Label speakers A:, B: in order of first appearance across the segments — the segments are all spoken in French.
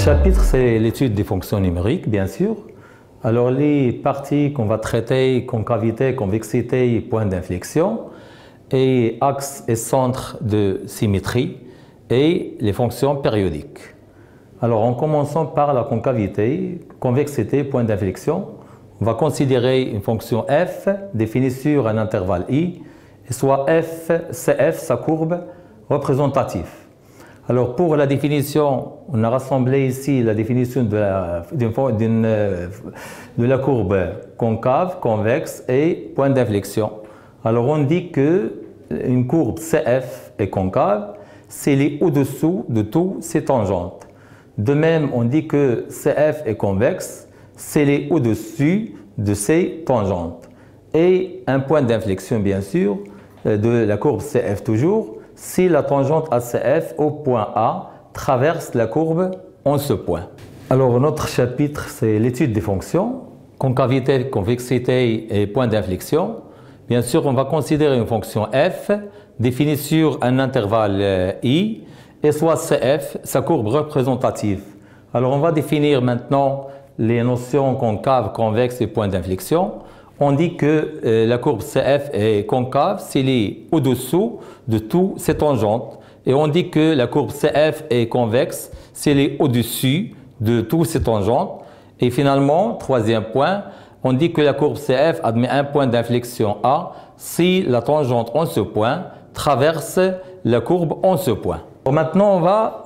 A: chapitre, c'est l'étude des fonctions numériques, bien sûr. Alors, les parties qu'on va traiter, concavité, convexité, point d'inflexion, et axe et centre de symétrie, et les fonctions périodiques. Alors, en commençant par la concavité, convexité, point d'inflexion, on va considérer une fonction f définie sur un intervalle i, et soit f, cf, sa courbe représentative. Alors, pour la définition, on a rassemblé ici la définition de la courbe concave, convexe et point d'inflexion. Alors, on dit qu'une courbe CF est concave, c'est les au-dessous de tous ses tangentes. De même, on dit que CF est convexe, c'est les au-dessus de ses tangentes. Et un point d'inflexion, bien sûr, de la courbe CF toujours, si la tangente ACF au point A traverse la courbe en ce point. Alors, notre chapitre, c'est l'étude des fonctions, concavité, convexité et point d'inflexion. Bien sûr, on va considérer une fonction f définie sur un intervalle i et soit cf, sa courbe représentative. Alors, on va définir maintenant les notions concave, convexe et point d'inflexion. On dit que la courbe CF est concave, s'il est au-dessous de tous ses tangentes. Et on dit que la courbe CF est convexe, s'il est au-dessus de tous ses tangentes. Et finalement, troisième point, on dit que la courbe CF admet un point d'inflexion A si la tangente en ce point traverse la courbe en ce point. Bon, maintenant, on va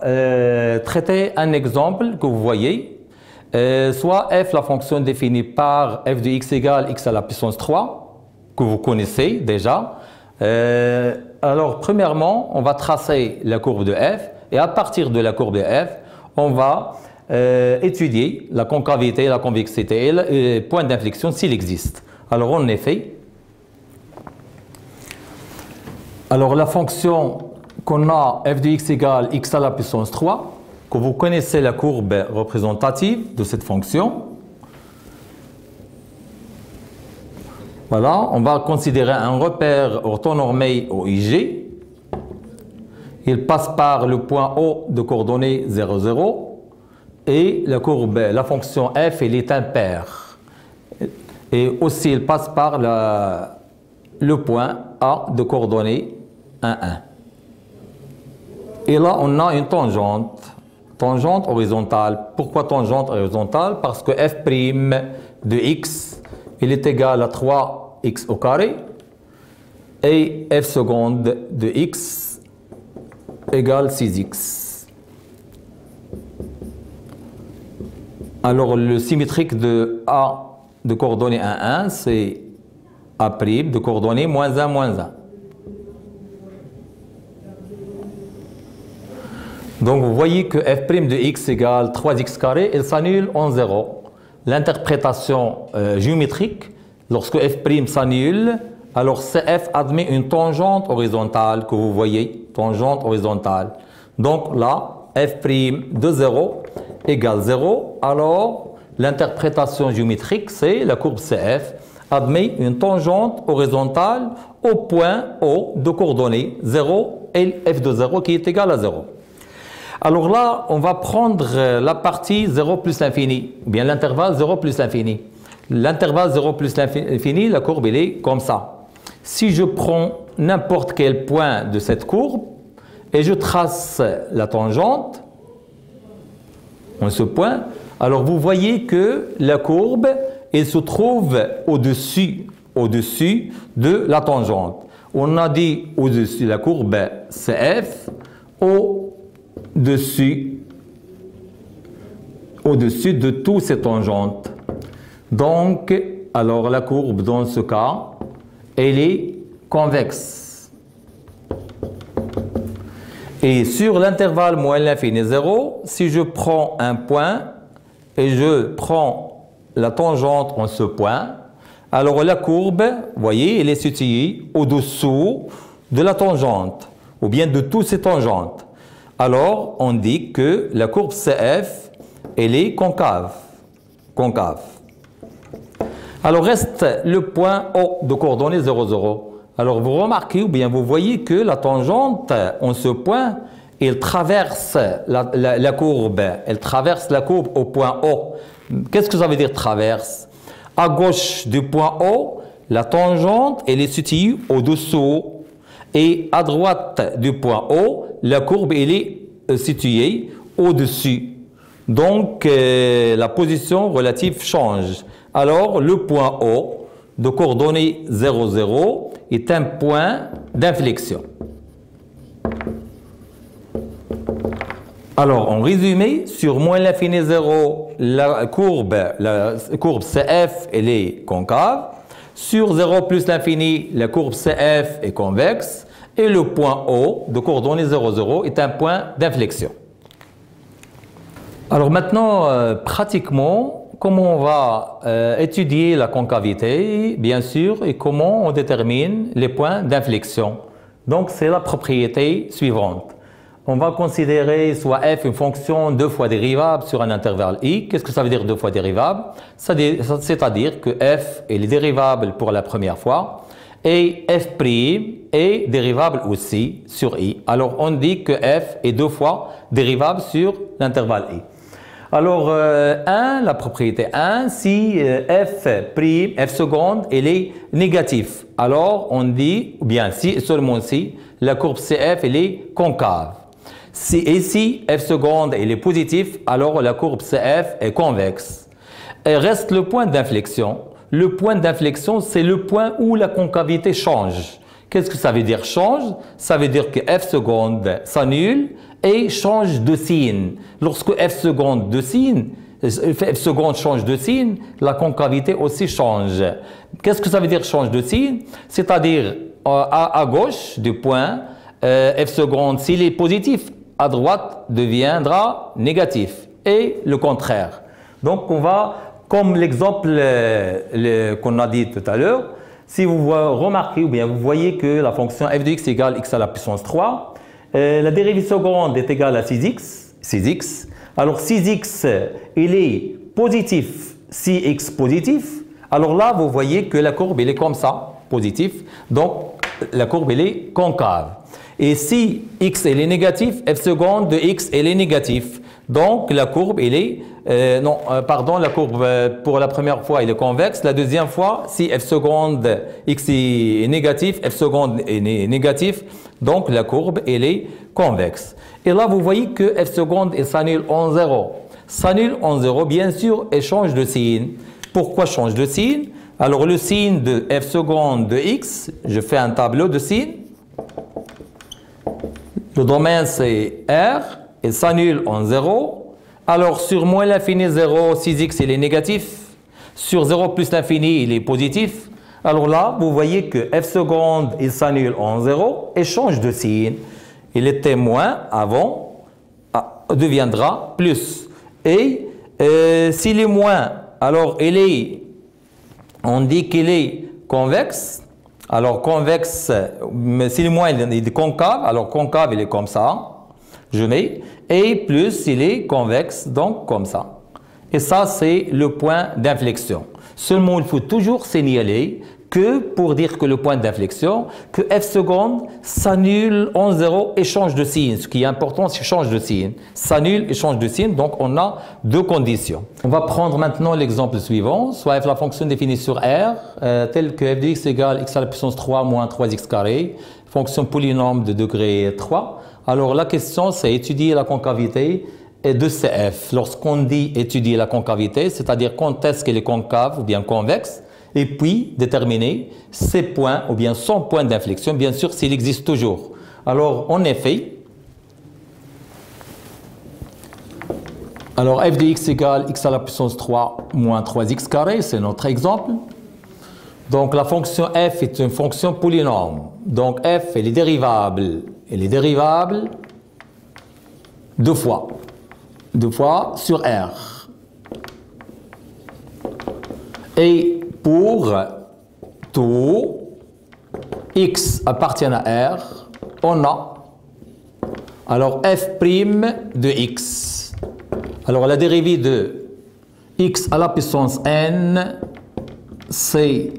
A: traiter un exemple que vous voyez. Soit f, la fonction définie par f de x égale x à la puissance 3, que vous connaissez déjà. Alors, premièrement, on va tracer la courbe de f, et à partir de la courbe de f, on va étudier la concavité, la convexité et le point d'inflexion s'il existe. Alors, en effet, alors la fonction qu'on a f de x égale x à la puissance 3, que vous connaissez la courbe représentative de cette fonction. Voilà, on va considérer un repère orthonormé au IG. Il passe par le point O de coordonnées 0, 0. Et la courbe, la fonction f, elle est impaire. Et aussi, il passe par le point A de coordonnées 1, 1. Et là, on a une tangente. Tangente horizontale. Pourquoi tangente horizontale? Parce que f' de x, il est égal à 3x au carré et f seconde de x égale 6x. Alors, le symétrique de A de coordonnées 1, 1, c'est A' de coordonnées moins 1, moins 1. Donc, vous voyez que f' de x égale 3x carré, elle s'annule en 0. L'interprétation géométrique, lorsque f' s'annule, alors CF admet une tangente horizontale que vous voyez, tangente horizontale. Donc là, f' de 0 égale 0. Alors, l'interprétation géométrique, c'est la courbe CF admet une tangente horizontale au point O de coordonnées 0 et f de 0 qui est égal à 0. Alors là, on va prendre la partie 0 plus l'infini, ou bien l'intervalle 0 plus l'infini. L'intervalle 0 plus l'infini, la courbe, elle est comme ça. Si je prends n'importe quel point de cette courbe et je trace la tangente en ce point, alors vous voyez que la courbe, elle se trouve au-dessus de la tangente. On a dit au-dessus la courbe CF, au-dessus de tous ces tangentes. Donc, alors la courbe dans ce cas, elle est convexe. Et sur l'intervalle moins l'infini 0, si je prends un point et je prends la tangente en ce point, alors la courbe, vous voyez, elle est située au-dessous de la tangente, ou bien de toutes ces tangentes. Alors, on dit que la courbe CF, elle est concave. Alors, reste le point O de coordonnées 0, 0. Alors, vous remarquez ou bien vous voyez que la tangente en ce point, il traverse la courbe, au point O. Qu'est-ce que ça veut dire traverse? À gauche du point O, la tangente, elle est située au-dessous. Et à droite du point O, la courbe, elle est située au-dessus. Donc, la position relative change. Alors, le point O, de coordonnées 0, 0, est un point d'inflexion. Alors, en résumé, sur moins l'infini 0, la courbe CF, elle est concave. Sur 0 plus l'infini, la courbe CF est convexe. Et le point O, de coordonnées 0, 0, est un point d'inflexion. Alors maintenant, pratiquement, comment on va étudier la concavité, bien sûr, et comment on détermine les points d'inflexion. Donc, c'est la propriété suivante. On va considérer soit f une fonction 2 fois dérivable sur un intervalle i. Qu'est-ce que ça veut dire 2 fois dérivable? C'est-à-dire que f est dérivable pour la première fois et f' est dérivable aussi sur i. Alors on dit que f est 2 fois dérivable sur l'intervalle i. Alors 1, la propriété 1, si f' seconde, elle est négative. Alors on dit, ou bien si et seulement si, la courbe CF elle est concave. Et si f seconde elle est positive, alors la courbe CF est convexe. Et reste le point d'inflexion. Le point d'inflexion, c'est le point où la concavité change. Qu'est-ce que ça veut dire change? Ça veut dire que f seconde s'annule et change de signe. Lorsque f seconde change de signe, la concavité aussi change. Qu'est-ce que ça veut dire change de signe? C'est-à-dire à gauche du point, f seconde, s'il est positif, à droite deviendra négatif et le contraire. Donc on va, comme l'exemple qu'on a dit tout à l'heure, si vous remarquez ou bien vous voyez que la fonction f de x égale x à la puissance 3, la dérivée seconde est égale à 6x. Alors 6x, il est positif, 6x positif. Alors là, vous voyez que la courbe, elle est comme ça, positif. Donc, la courbe, elle est concave. Et si x, elle est négatif, f seconde de x, elle est négatif. Donc, la courbe, elle est... la courbe, pour la première fois, elle est convexe. La deuxième fois, si f seconde, x est négatif, f seconde est négatif. Donc, la courbe, elle est convexe. Et là, vous voyez que f seconde, elle s'annule en 0. S'annule en 0, bien sûr, elle change de signe. Pourquoi change de signe? Alors, le signe de f seconde de x, je fais un tableau de signes. Le domaine, c'est R. Il s'annule en 0. Alors, sur moins l'infini 0, 6x, il est négatif. Sur 0 plus l'infini, il est positif. Alors là, vous voyez que f seconde, il s'annule en 0 et change de signe. Il était moins avant, deviendra plus. Et s'il est moins, alors on dit qu'il est convexe. Alors convexe, mais s'il est moins, il est concave. Alors concave, il est comme ça. Je mets. Et plus, il est convexe, donc comme ça. Et ça, c'est le point d'inflexion. Seulement, il faut toujours signaler que pour dire que le point d'inflexion, que f seconde s'annule en 0 et change de signe. Ce qui est important, c'est change de signe. S'annule et change de signe, donc on a deux conditions. On va prendre maintenant l'exemple suivant, soit f la fonction définie sur R, telle que f de x égale x à la puissance 3 moins 3x carré, fonction polynôme de degré 3. Alors la question, c'est étudier la concavité de CF. Lorsqu'on dit étudier la concavité, c'est-à-dire quand est-ce qu'elle est concave ou bien convexe, et puis déterminer ses points ou bien son point d'inflexion, bien sûr s'il existe toujours. Alors en effet, f de x égale x à la puissance 3 moins 3x carré, c'est notre exemple. Donc la fonction f est une fonction polynôme. Donc f, elle est dérivable deux fois sur R. Et pour tout x appartient à R, on a alors f' de x. Alors la dérivée de x à la puissance n, c'est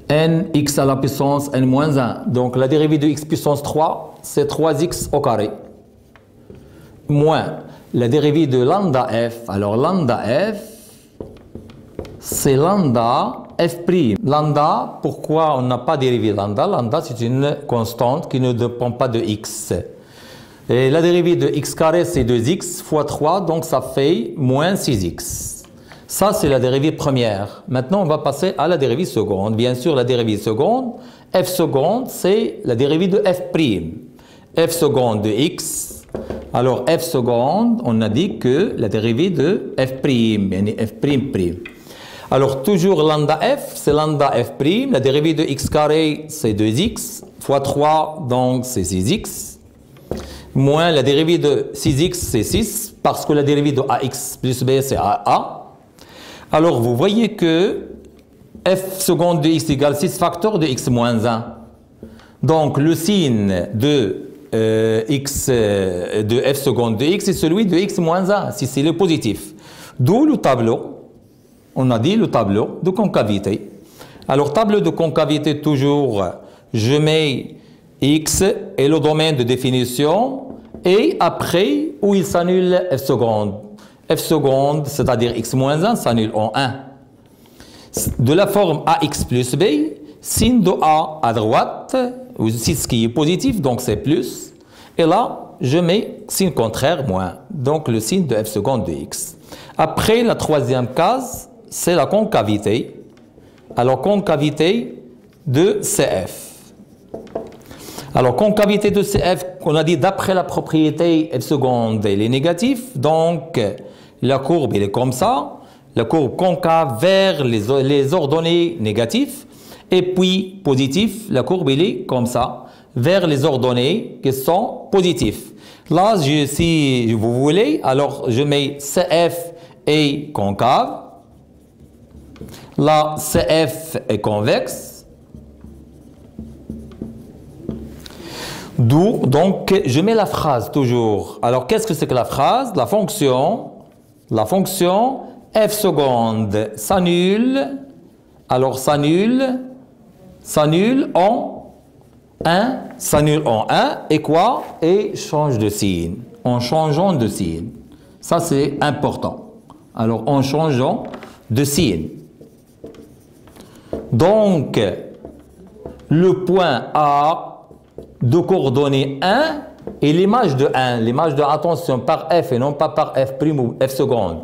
A: nx à la puissance n moins 1. Donc la dérivée de x puissance 3, c'est 3x au carré. Moins la dérivée de lambda f. Alors lambda f, c'est lambda f'. Lambda, pourquoi on n'a pas dérivé lambda? Lambda, c'est une constante qui ne dépend pas de x. Et la dérivée de x carré, c'est 2x fois 3, donc ça fait moins 6x. Ça, c'est la dérivée première. Maintenant, on va passer à la dérivée seconde. Bien sûr, la dérivée seconde, f seconde, c'est la dérivée de f'. f seconde de x. Alors, f seconde, on a dit que la dérivée de f', f'. Alors, toujours lambda f, c'est lambda f'. La dérivée de x carré, c'est 2x fois 3, donc c'est 6x. Moins la dérivée de 6x, c'est 6, parce que la dérivée de ax plus b, c'est aa. Alors, vous voyez que f seconde de x égale 6 facteurs de x moins 1. Donc, le signe de f seconde de x est celui de x moins 1, si c'est le positif. D'où le tableau, on a dit le tableau de concavité. Alors, tableau de concavité, toujours, je mets x et le domaine de définition, et après, où il s'annule f seconde. f seconde, c'est-à-dire x moins 1, s'annule en 1. De la forme ax plus b, signe de a à droite, aussi ce qui est positif, donc c'est plus. Et là, je mets signe contraire, moins. Donc le signe de f seconde de x. Après, la troisième case, c'est la concavité. Alors, concavité de CF. Alors, concavité de CF, on a dit d'après la propriété f seconde, elle est négative. Donc, la courbe, elle est comme ça. La courbe concave vers les ordonnées négatives. Et puis, positif, la courbe, elle est comme ça, vers les ordonnées qui sont positives. Là, si vous voulez, alors je mets CF est concave. Là, CF est convexe. D'où, donc, je mets la phrase toujours. Alors, qu'est-ce que c'est que la phrase? La fonction f seconde s'annule. Alors, s'annule en 1. S'annule en 1 et quoi? Et change de signe. En changeant de signe. Ça, c'est important. Alors, en changeant de signe. Donc, le point A de coordonnées 1 et l'image de 1. L'image de, attention, par f et non pas par f' ou f seconde.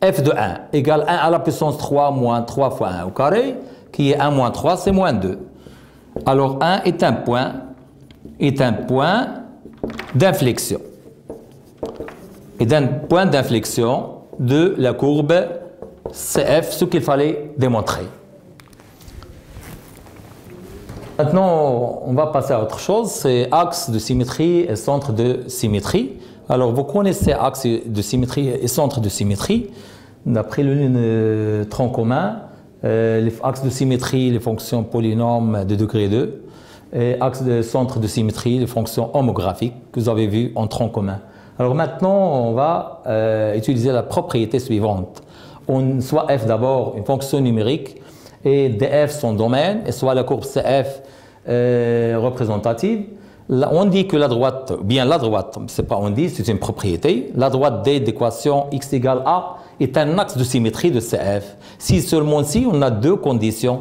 A: f de 1 égale 1 à la puissance 3 moins 3 fois 1 au carré, qui est 1 moins 3, c'est moins 2. Alors 1 est un point d'inflexion. Et d'un point d'inflexion de la courbe CF, ce qu'il fallait démontrer. Maintenant, on va passer à autre chose, c'est axe de symétrie et centre de symétrie. Alors, vous connaissez axe de symétrie et centre de symétrie. D'après le tronc commun, les axes de symétrie, les fonctions polynômes de degré 2, et axe de centre de symétrie, les fonctions homographiques que vous avez vues en tronc commun. Alors maintenant, on va utiliser la propriété suivante. Soit f d'abord une fonction numérique, et df son domaine, et soit la courbe CF représentative. Là, on dit que la droite, c'est pas on dit, c'est une propriété. La droite D d'équation x égale a est un axe de symétrie de CF. Si seulement si on a deux conditions,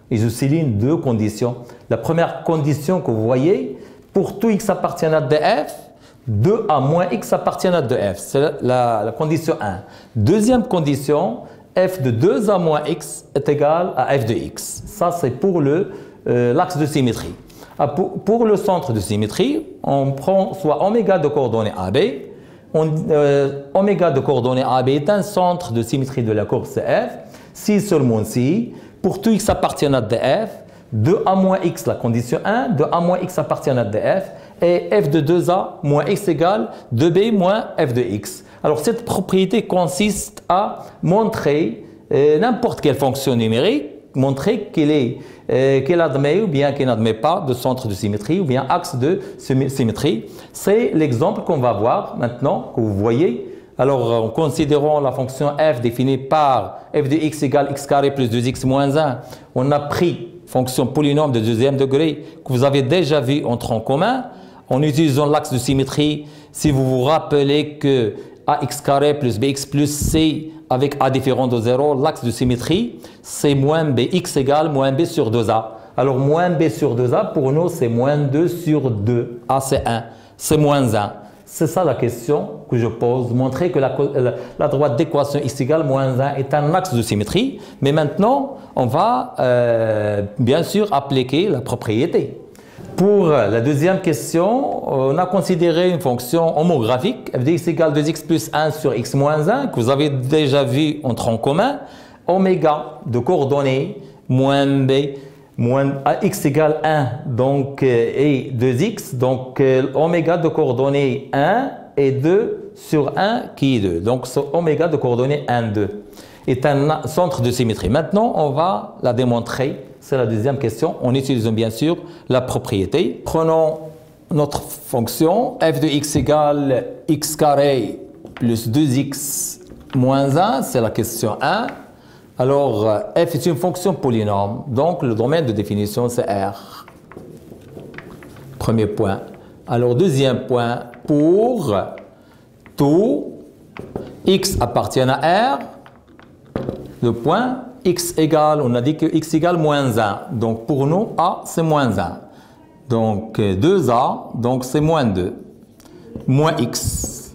A: et je souligne deux conditions. La première condition que vous voyez, pour tout x appartient à df, 2a moins x appartient à df. C'est la condition 1. Deuxième condition, f de 2a moins x est égal à f de x. Ça, c'est pour l'axe de symétrie. Pour le centre de symétrie, on prend soit oméga de coordonnées AB. Oméga de coordonnées AB est un centre de symétrie de la courbe CF. Si seulement si, pour tout x appartient à df, 2a moins x, la condition 1, 2a moins x appartient à df, et f de 2a moins x égale 2b moins f de x. Alors cette propriété consiste à montrer n'importe quelle fonction numérique, montrer qu'elle admet ou bien qu'elle n'admet pas de centre de symétrie ou bien axe de symétrie. C'est l'exemple qu'on va voir maintenant, que vous voyez. Alors, en considérant la fonction f définie par f de x égale x carré plus 2x moins 1, on a pris fonction polynôme de deuxième degré que vous avez déjà vu en tronc commun, en utilisant l'axe de symétrie. Si vous vous rappelez que ax carré plus bx plus c avec a différent de 0, l'axe de symétrie, c'est moins b, x égale moins b sur 2a. Alors moins b sur 2a, pour nous, c'est moins 2 sur 2. a, c'est 1, c'est moins 1. C'est ça la question que je pose, montrer que la droite d'équation x égale moins 1 est un axe de symétrie. Mais maintenant, on va bien sûr appliquer la propriété. Pour la deuxième question, on a considéré une fonction homographique, f de x égale 2x plus 1 sur x moins 1, que vous avez déjà vu en tronc commun, oméga de coordonnées moins b, moins x égale 1, donc, et 2x, donc oméga de coordonnées 1 et 2 sur 1 qui est 2. Donc oméga de coordonnées 1, 2 est un centre de symétrie. Maintenant, on va la démontrer. C'est la deuxième question, en utilisant bien sûr la propriété. Prenons notre fonction f de x égale x carré plus 2x moins 1, c'est la question 1. Alors, f est une fonction polynôme, donc le domaine de définition c'est R. Premier point. Alors, deuxième point, pour tout x appartient à R, le point x égale, on a dit que x égale moins 1. Donc pour nous, a c'est moins 1. Donc 2a, donc c'est moins 2. Moins x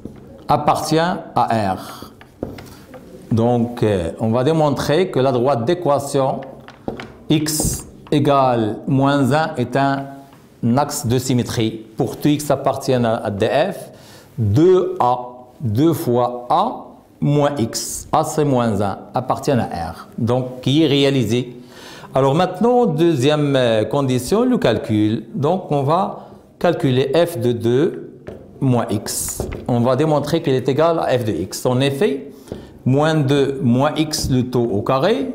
A: appartient à R. Donc on va démontrer que la droite d'équation x égale moins 1 est un axe de symétrie. Pour tout x appartient à df, 2a, 2 fois a, moins x, a c'est moins 1, appartient à R, donc qui est réalisé. Alors maintenant, deuxième condition, le calcul. Donc on va calculer f de 2 moins x. On va démontrer qu'elle est égale à f de x. En effet, moins 2 moins x le taux au carré,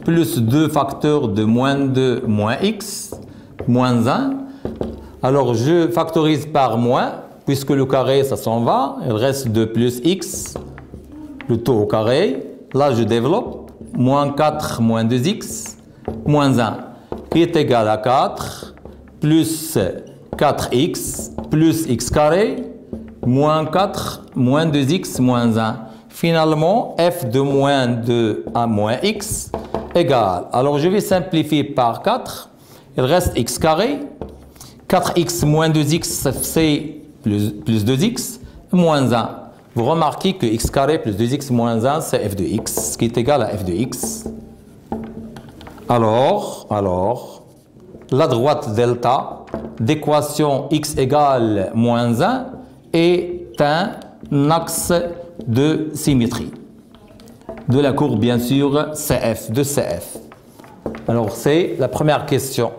A: plus 2 facteurs de moins 2 moins x, moins 1. Alors je factorise par moins, puisque le carré ça s'en va, il reste 2 plus x, le taux au carré, là je développe, moins 4 moins 2x, moins 1, qui est égal à 4, plus 4x, plus x carré, moins 4, moins 2x, moins 1. Finalement, f de moins 2 à moins x égale, alors je vais simplifier par 4, il reste x carré, 4x moins 2x, c'est plus 2x, moins 1. Vous remarquez que x carré plus 2x moins 1, c'est f de x, qui est égal à f de x. Alors, la droite delta d'équation x égale moins 1 est un axe de symétrie de la courbe, bien sûr, CF, de CF. Alors, c'est la première question.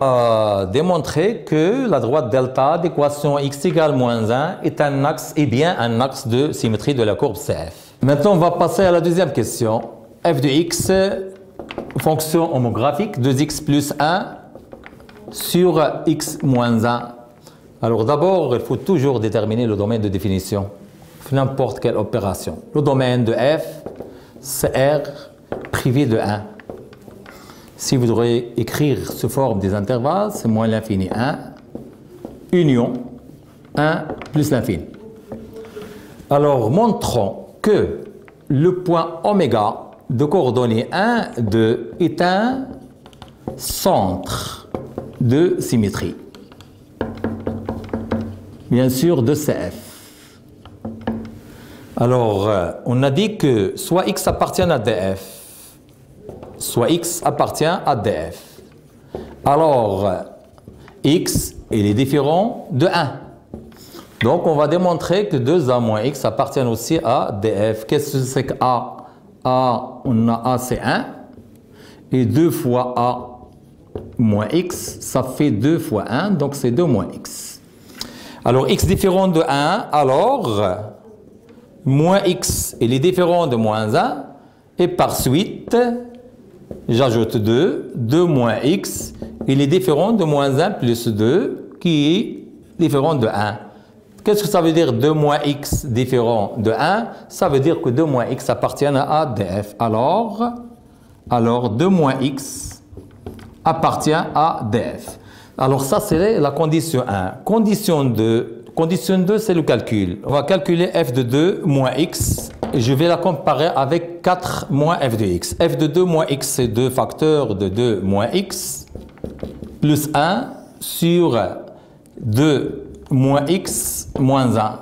A: Démontrer que la droite delta d'équation x égale moins 1 est un axe, et bien un axe de symétrie de la courbe CF. Maintenant, on va passer à la deuxième question. f de x, fonction homographique, 2x plus 1 sur x moins 1. Alors d'abord, il faut toujours déterminer le domaine de définition. N'importe quelle opération. Le domaine de f, c'est R privé de 1. Si vous devrez écrire sous forme des intervalles, c'est moins l'infini 1, union 1 plus l'infini. Alors, montrons que le point oméga de coordonnées 1, 2 est un centre de symétrie. Bien sûr, de CF. Alors, on a dit que soit x appartient à df, soit x appartient à df. Alors, x, il est différent de 1. Donc, on va démontrer que 2a moins x appartiennent aussi à df. Qu'est-ce que c'est que a? A, on a a, c'est 1. Et 2 fois a moins x, ça fait 2 fois 1, donc c'est 2 moins x. Alors, x différent de 1, alors, moins x, il est différent de moins 1. Et par suite, j'ajoute 2, 2 moins x, il est différent de moins 1 plus 2, qui est différent de 1. Qu'est-ce que ça veut dire 2 moins x différent de 1? Ça veut dire que 2 moins x appartiennent à df. Alors 2 moins x appartient à df. Alors ça, c'est la condition 1. Condition 2, c'est le calcul. On va calculer f de 2 moins x. Et je vais la comparer avec 4 moins f de x. F de 2 moins x, c'est 2 facteurs de 2 moins x plus 1 sur 2 moins x moins 1,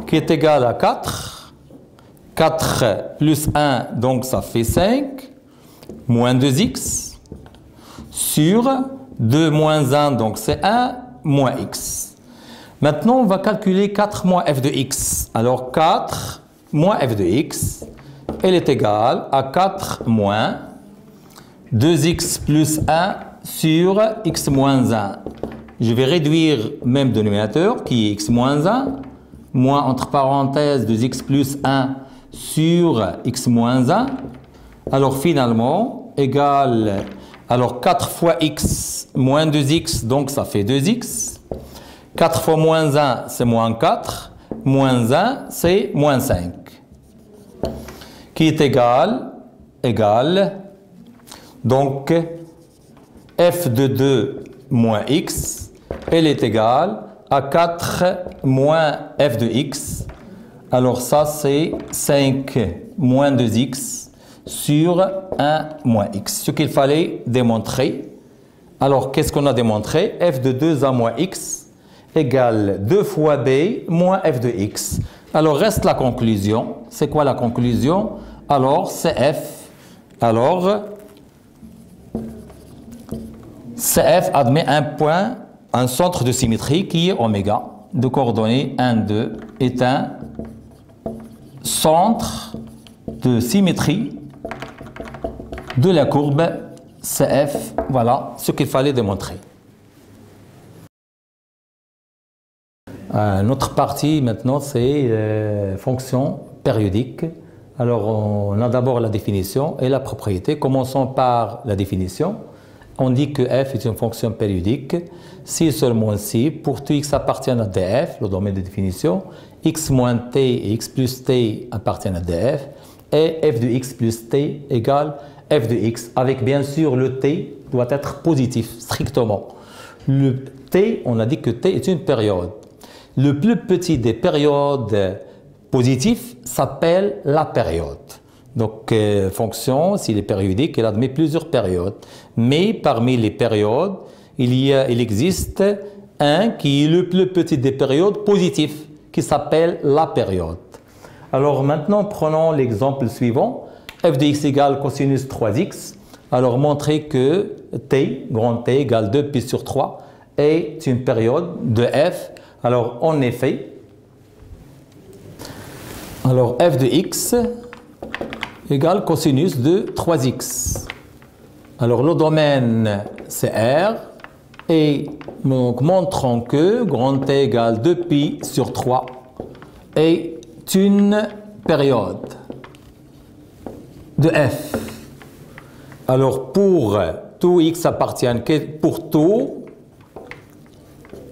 A: qui est égal à 4. 4 plus 1, donc ça fait 5, moins 2x, sur 2 moins 1, donc c'est 1, moins x. Maintenant, on va calculer 4 moins f de x. Alors 4 moins f de x, elle est égale à 4 moins 2x plus 1 sur x moins 1. Je vais réduire même dénominateur qui est x moins 1, moins entre parenthèses 2x plus 1 sur x moins 1. Alors finalement, égale, alors 4 fois x moins 2x, donc ça fait 2x. 4 fois moins 1, c'est moins 4. Moins 1, c'est moins 5. Qui est égal, donc f de 2 moins x, elle est égale à 4 moins f de x. Alors ça, c'est 5 moins 2x sur 1 moins x. Ce qu'il fallait démontrer. Alors, qu'est-ce qu'on a démontré? F de 2a moins x égale 2 fois b moins f de x. Alors, reste la conclusion. C'est quoi la conclusion? Alors, CF. Alors, CF admet un point, un centre de symétrie qui est oméga, de coordonnées 1, 2, est un centre de symétrie de la courbe CF. Voilà ce qu'il fallait démontrer. Notre partie maintenant, c'est fonction périodique. Alors, on a d'abord la définition et la propriété. Commençons par la définition. On dit que f est une fonction périodique si seulement si, pour tout x appartient à df, le domaine de définition, x moins t et x plus t appartiennent à df, et f de x plus t égale f de x, avec bien sûr le t doit être positif, strictement. Le t, on a dit que t est une période. Le plus petit des périodes positives s'appelle la période. Donc, fonction, s'il est périodique, elle admet plusieurs périodes. Mais parmi les périodes, il existe un qui est le plus petit des périodes positives, qui s'appelle la période. Alors maintenant, prenons l'exemple suivant. f de x égale cosinus 3x. Alors, montrez que t, grand T, égale 2π sur 3, est une période de f. Alors, en effet, alors f de x égale cosinus de 3x. Alors, le domaine, c'est R. Et nous montrons que grand T égale 2π sur 3 est une période de f. Alors, pour tout x appartient, pour tout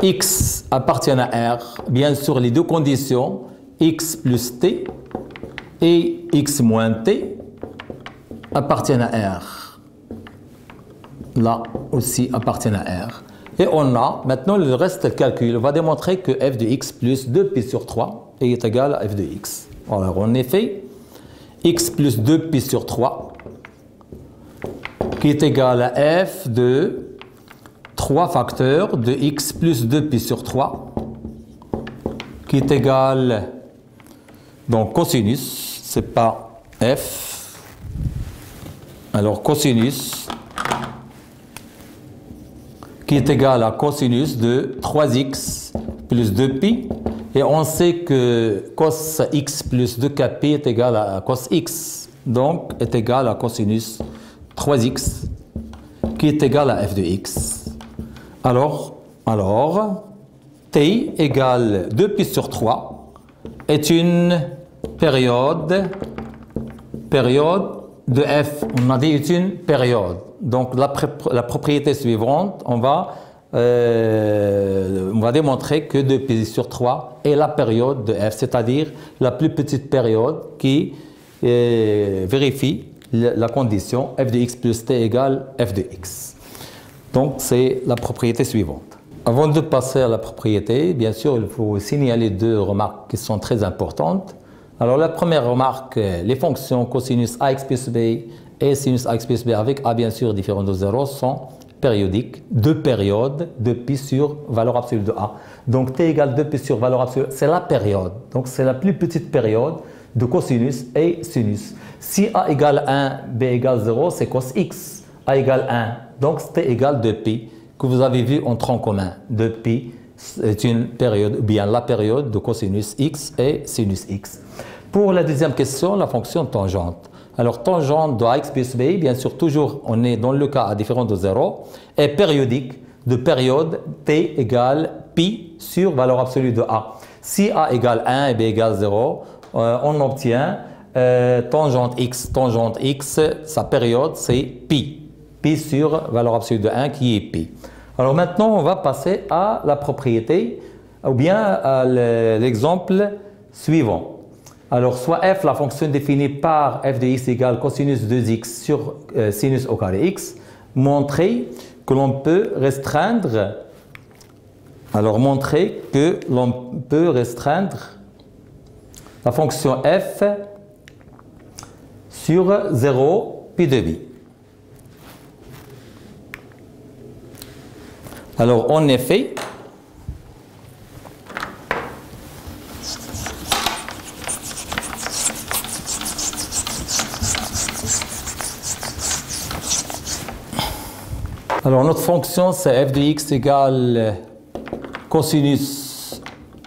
A: x appartient à R, bien sûr, les deux conditions, x plus t et x moins t appartiennent à R. Là aussi appartiennent à R. Et on a maintenant le reste du calcul. On va démontrer que f de x plus 2π sur 3 est égal à f de x. Alors en effet, x plus 2π sur 3 qui est égal à f de 3 facteurs de x plus 2π sur 3 qui est égal, donc cosinus, c'est pas f, alors cosinus qui est égal à cosinus de 3x plus 2π, et on sait que cos x plus 2kπ est égal à cos x, donc est égal à cosinus 3x qui est égal à f de x. Alors t égale 2π sur 3 est une période de f. On a dit est une période. Donc la propriété suivante, on va démontrer que 2π sur 3 est la période de f, c'est-à-dire la plus petite période qui vérifie la condition f de x plus t égale f de x. Donc, c'est la propriété suivante. Avant de passer à la propriété, bien sûr, il faut signaler deux remarques qui sont très importantes. Alors, la première remarque, les fonctions cosinus ax plus b et sinus ax plus b avec a, bien sûr, différent de 0 sont périodiques, deux périodes de pi sur valeur absolue de a. Donc, t égale 2pi sur valeur absolue, c'est la période. Donc, c'est la plus petite période de cosinus et sinus. Si a égale 1, b égale 0, c'est cos x. A égale 1, donc t égale 2pi, que vous avez vu en tronc commun. 2pi est une période, bien la période de cosinus x et sinus x. Pour la deuxième question, la fonction tangente. Alors, tangente de ax plus b, bien sûr, toujours, on est dans le cas à différence de 0, est périodique de période t égale pi sur valeur absolue de a. Si a égale 1 et b égale 0, on obtient tangente x, sa période c'est pi. Pi sur valeur absolue de 1 qui est pi. Alors maintenant, on va passer à la propriété ou bien à l'exemple suivant. Alors, soit f, la fonction définie par f de x égale cosinus 2x sur sinus au carré x, montrer que l'on peut restreindre, la fonction f sur 0 pi de b. Alors, en effet, notre fonction, c'est f de x égale cosinus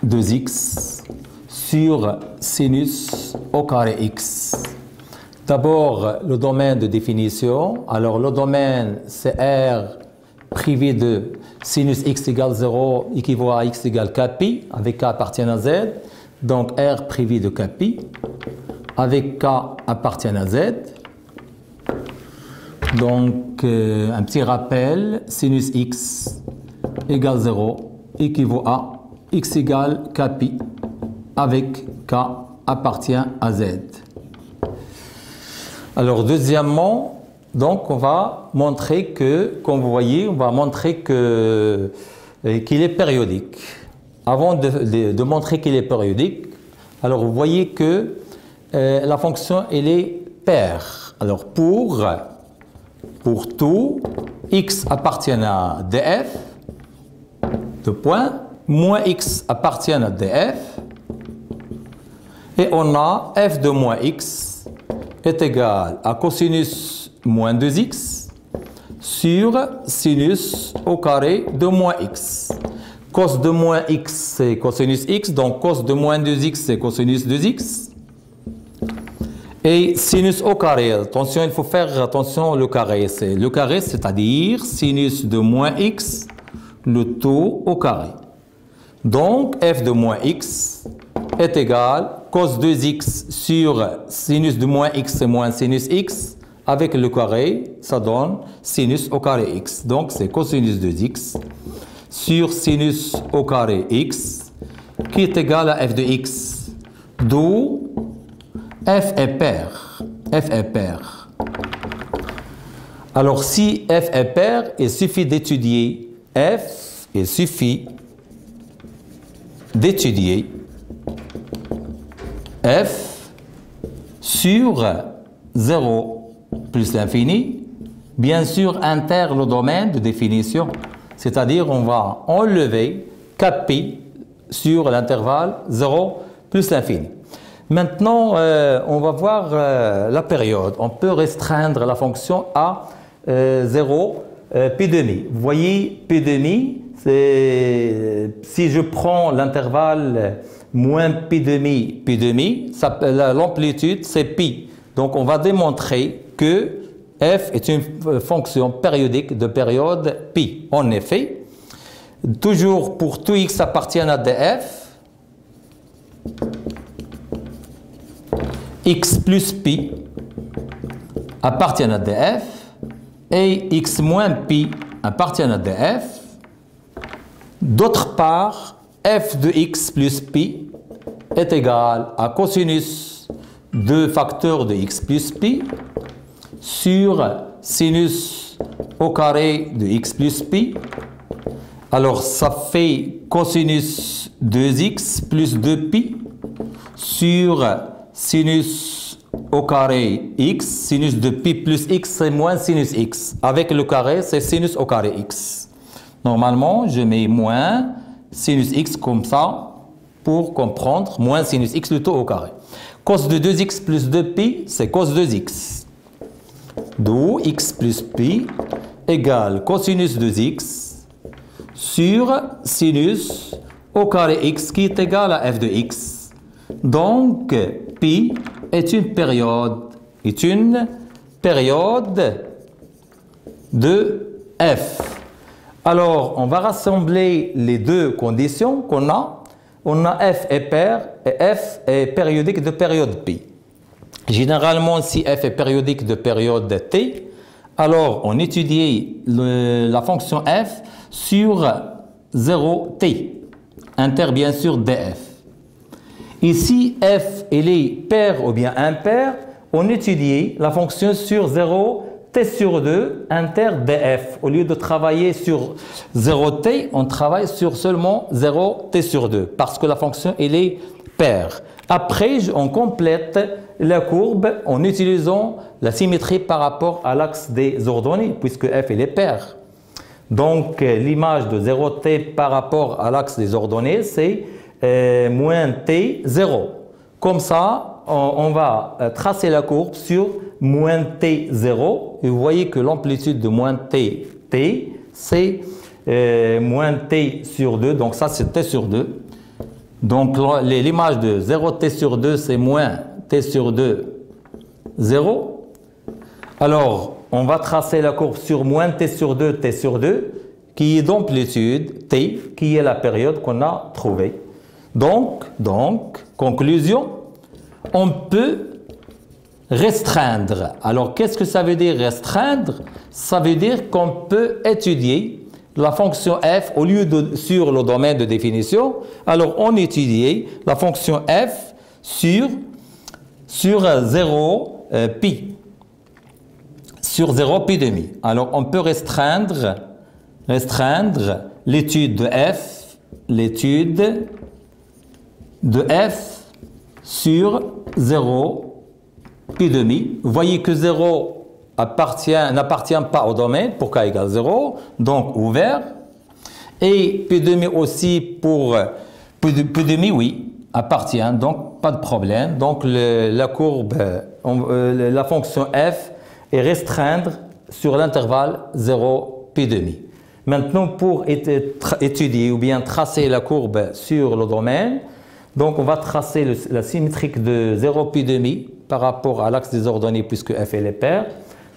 A: 2x sur sinus au carré x. D'abord, le domaine de définition. Alors, le domaine, c'est R privé de sinus x égale 0 équivaut à x égale kpi, avec k appartient à z. Donc, R privé de kpi, avec k appartient à z. Donc, un petit rappel, sinus x égale 0 équivaut à x égale kpi, avec k appartient à z. Alors, deuxièmement, donc on va montrer que, comme vous voyez, on va montrer qu'il est périodique. Avant de montrer qu'il est périodique, alors vous voyez que la fonction, elle est paire. Alors, pour tout, x appartient à df, deux points, moins x appartient à df, et on a f de moins x est égal à cosinus moins 2x sur sinus au carré de moins x. Cos de moins x, c'est cosinus x, donc cos de moins 2x, c'est cosinus 2x. Et sinus au carré, attention, il faut faire attention, le carré, c'est-à-dire sinus de moins x, le tout au carré. Donc, f de moins x est égal cos 2x sur sinus de moins x c'est moins sinus x, avec le carré, ça donne sinus au carré x. Donc, c'est cosinus 2x sur sinus au carré x, qui est égal à f de x, d'où f est paire. Alors, si f est paire, il suffit d'étudier f sur 0 plus l'infini, bien sûr, inter le domaine de définition, c'est-à-dire on va enlever kpi sur l'intervalle 0 plus l'infini. Maintenant, on va voir la période. On peut restreindre la fonction à 0 pi demi. Vous voyez, pi demi, si je prends l'intervalle moins pi demi, l'amplitude c'est pi. Donc on va démontrer que f est une fonction périodique de période pi. En effet, toujours pour tout x appartient à df, x plus pi appartient à df et x moins pi appartient à df. D'autre part, f de x plus pi est égal à cosinus de facteur de x plus pi sur sinus au carré de x plus pi. Alors, ça fait cosinus 2x plus 2pi sur sinus au carré x. Sinus de pi plus x, c'est moins sinus x. Avec le carré, c'est sinus au carré x. Normalement, je mets moins sinus x comme ça pour comprendre moins sinus x le tout au carré. Cos de 2x plus 2pi, c'est cos 2x. D'où x plus pi égale cosinus 2x sur sinus au carré x qui est égal à f de x. Donc, pi est une période de f. Alors, on va rassembler les deux conditions qu'on a. On a f est pair et f est périodique de période pi. Généralement, si f est périodique de période t, alors on étudie la fonction f sur 0t, inter bien sûr df. Ici, f il est pair ou bien impair, on étudie la fonction sur 0 t sur 2 inter df. Au lieu de travailler sur 0t, on travaille sur seulement 0t sur 2 parce que la fonction elle est paire. Après, on complète la courbe en utilisant la symétrie par rapport à l'axe des ordonnées puisque f elle est paire. Donc l'image de 0t par rapport à l'axe des ordonnées c'est moins t 0. Comme ça, on va tracer la courbe sur moins t 0. Et vous voyez que l'amplitude de moins t, c'est moins t sur 2. Donc ça, c'est t sur 2. Donc l'image de 0t sur 2, c'est moins t sur 2, 0. Alors, on va tracer la courbe sur moins t sur 2, qui est d'amplitude t, qui est la période qu'on a trouvée. Donc, conclusion, on peut restreindre. Alors, qu'est-ce que ça veut dire restreindre? Ça veut dire qu'on peut étudier la fonction f au lieu de sur le domaine de définition. Alors, on étudie la fonction f sur 0 pi. Sur 0 pi demi. Alors, on peut restreindre l'étude de f sur 0 pi demi. Vous voyez que 0 n'appartient pas au domaine pour k égale 0, donc ouvert. Et pi demi aussi pour pi demi, oui, appartient, donc pas de problème. Donc la courbe, la fonction f est restreindre sur l'intervalle 0 pi demi. Maintenant, pour étudier ou bien tracer la courbe sur le domaine, donc on va tracer la symétrique de 0 pi demi par rapport à l'axe des ordonnées puisque f est paire.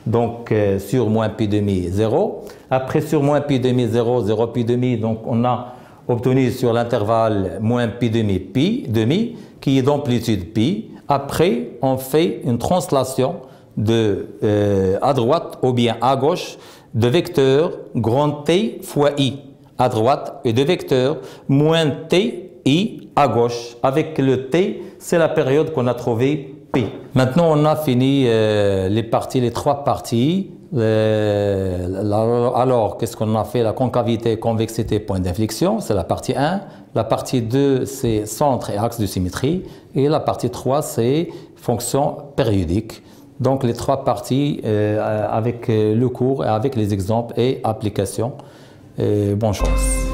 A: Donc sur moins pi demi 0. Après sur moins pi demi 0, 0 pi demi, donc on a obtenu sur l'intervalle moins pi demi qui est d'amplitude pi. Après on fait une translation à droite ou bien à gauche de vecteur grand T fois I à droite et de vecteur moins T I à gauche. Avec le T, c'est la période qu'on a trouvée P. Maintenant, on a fini les trois parties. Alors, qu'est-ce qu'on a fait? La concavité, convexité, point d'inflexion, c'est la partie 1. La partie 2, c'est centre et axe de symétrie. Et la partie 3, c'est fonction périodique. Donc, les trois parties avec le cours, avec les exemples et applications. Bonne chance.